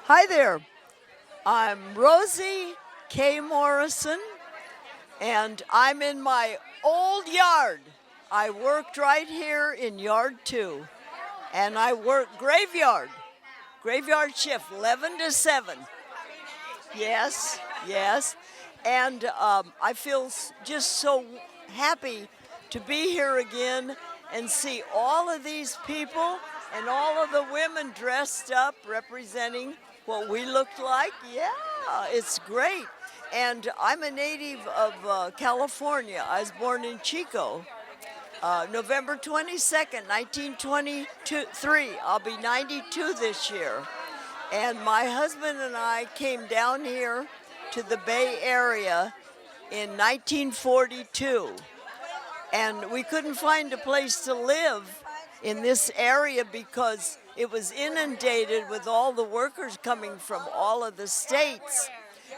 Hi there. I'm Rosie K. Morrison, and I'm in my old yard. I worked right here in Yard 2, and I work graveyard shift, 11 to 7. Yes, yes. And I feel just so happy to be here again and see all of these people and all of the women dressed up representing what we looked like. Yeah, it's great. And I'm a native of California. I was born in Chico, November 22nd, 1923. I'll be 92 this year. And my husband and I came down here to the Bay Area in 1942. And we couldn't find a place to live in this area because it was inundated with all the workers coming from all of the states.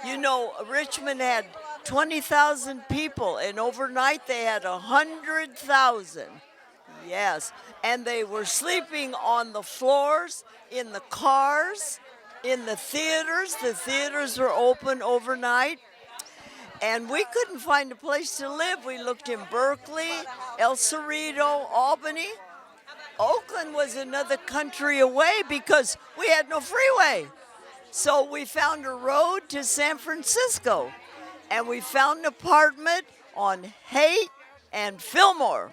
You know, Richmond had 20,000 people, and overnight they had 100,000. Yes, and they were sleeping on the floors, in the cars, in the theaters. The theaters were open overnight. And we couldn't find a place to live. We looked in Berkeley, El Cerrito, Albany. Oakland was another country away because we had no freeway. So we found a road to San Francisco. And we found an apartment on Haight and Fillmore.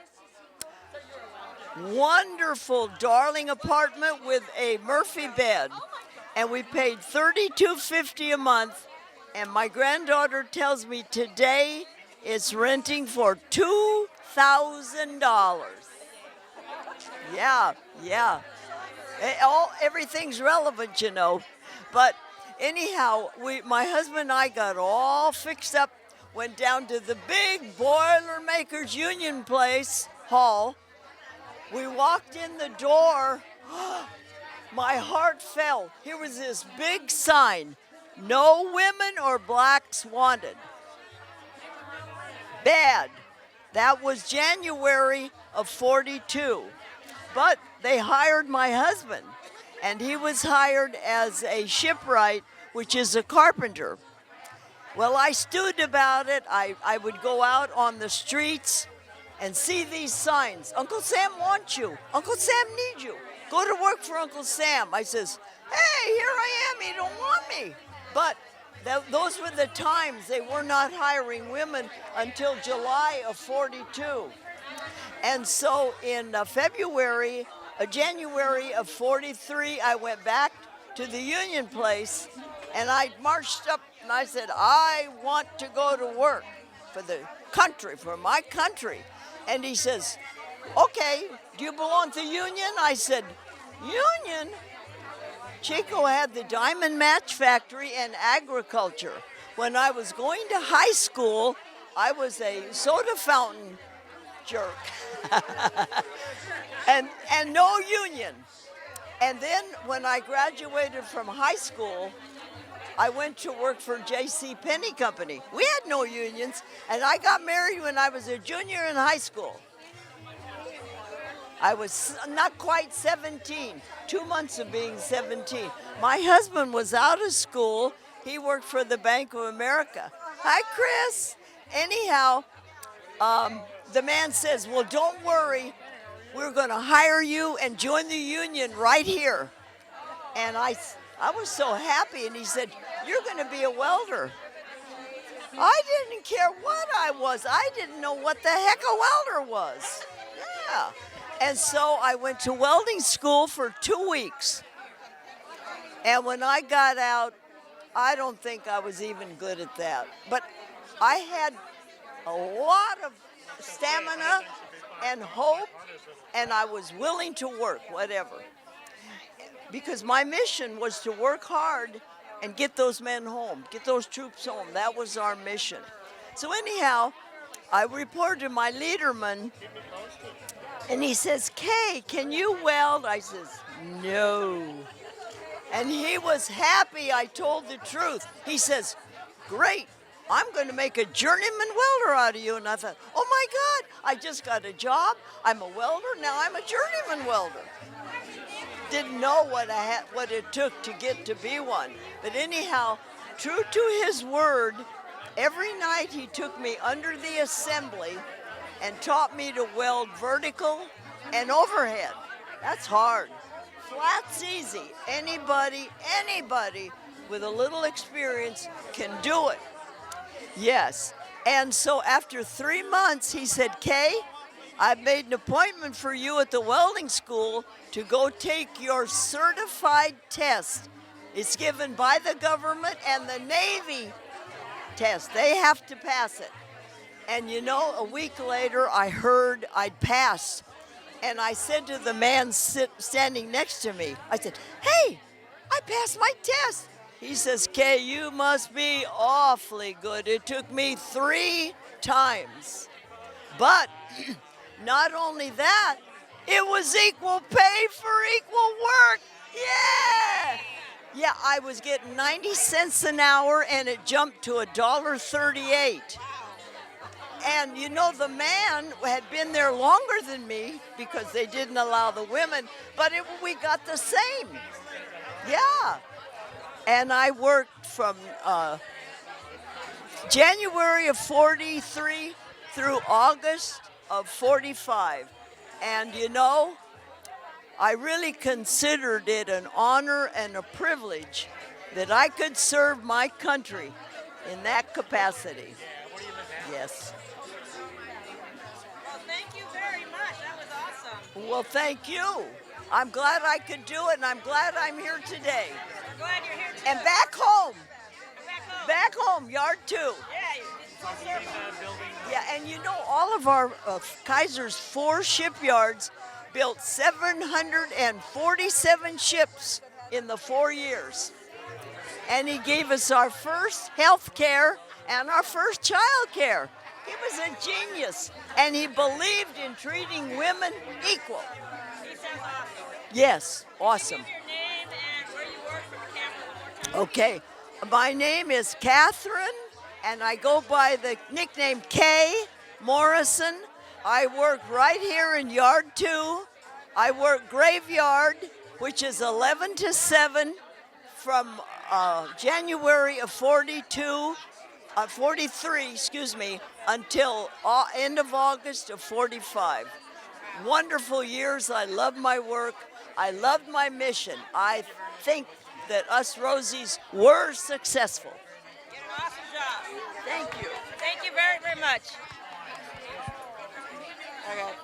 Wonderful, darling apartment with a Murphy bed. And we paid $32.50 a month. And my granddaughter tells me today it's renting for $2,000. Yeah. Everything's relevant, you know. But anyhow, my husband and I got all fixed up, went down to the big Boilermakers Union Place Hall. We walked in the door. My heart fell. Here was this big sign, "No women or blacks wanted." Bad. That was January of 42. But they hired my husband, and he was hired as a shipwright, which is a carpenter. Well, I stewed about it. I would go out on the streets and see these signs. "Uncle Sam wants you. Uncle Sam needs you. Go to work for Uncle Sam." I says, "Hey, here I am. He don't want me." But those were the times. They were not hiring women until July of 42. And so in January of 43, I went back to the Union Place, and I marched up and I said, "I want to go to work for the country, for my country." And he says, "Okay, do you belong to Union?" I said, "Union?" Chico had the diamond match factory and agriculture. When I was going to high school, I was a soda fountain jerk. and no union. And then when I graduated from high school, I went to work for J.C. Penney Company. We had no unions, and I got married when I was a junior in high school. I was not quite 17, 2 months of being 17. My husband was out of school. He worked for the Bank of America. Hi, Chris. Anyhow, the man says, "Well, don't worry. We're going to hire you and join the union right here." And I was so happy. And he said, "You're going to be a welder." I didn't care what I was. I didn't know what the heck a welder was. Yeah. And so I went to welding school for 2 weeks. And when I got out, I don't think I was even good at that. But I had a lot of stamina and hope, and I was willing to work, whatever. Because my mission was to work hard and get those men home, get those troops home. That was our mission. So anyhow, I reported to my leaderman, and he says, "Kay, can you weld?" I says, "No." And he was happy I told the truth. He says, "Great. I'm going to make a journeyman welder out of you. And I thought, oh my God, I just got a job. I'm a welder. Now I'm a journeyman welder. Didn't know what it took to get to be one. But anyhow, true to his word, every night he took me under the assembly and taught me to weld vertical and overhead. That's hard. Flat's easy. Anybody with a little experience can do it. Yes. And so after 3 months, he said, Kay, I've made an appointment for you at the welding school to go take your certified test. It's given by the government and the Navy test. They have to pass it. And you know, a week later, I heard I'd passed. And I said to the man standing next to me, I said, hey, I passed my test. He says, Kay, you must be awfully good. It took me 3 times. But not only that, it was equal pay for equal work. Yeah! Yeah, I was getting 90 cents an hour, and it jumped to $1.38. And you know, the man had been there longer than me because they didn't allow the women, but we got the same. Yeah. And I worked from January of 43 through August of 45. And you know, I really considered it an honor and a privilege that I could serve my country in that capacity. Yes. Well, thank you very much. That was awesome. Well, thank you. I'm glad I could do it, and I'm glad I'm here today. We're glad you're here too. And back home. Back home. Back home, yard 2. Yeah, it's full circle. Yeah, and you know, all of our Kaiser's 4 shipyards built 747 ships in the 4 years. And he gave us our first health care and our first child care. He was a genius, and he believed in treating women equal. He sounds awesome. Yes, awesome. Give your name and where you work for the camera one more time. Okay, my name is Catherine, and I go by the nickname Kay Morrison. I work right here in Yard 2. I work graveyard, which is 11 to 7 from January of 43, until end of August of 45. Wonderful years. I love my work. I loved my mission. I think that us Rosies were successful. You did an awesome job. Thank you. Thank you very, very much. Okay.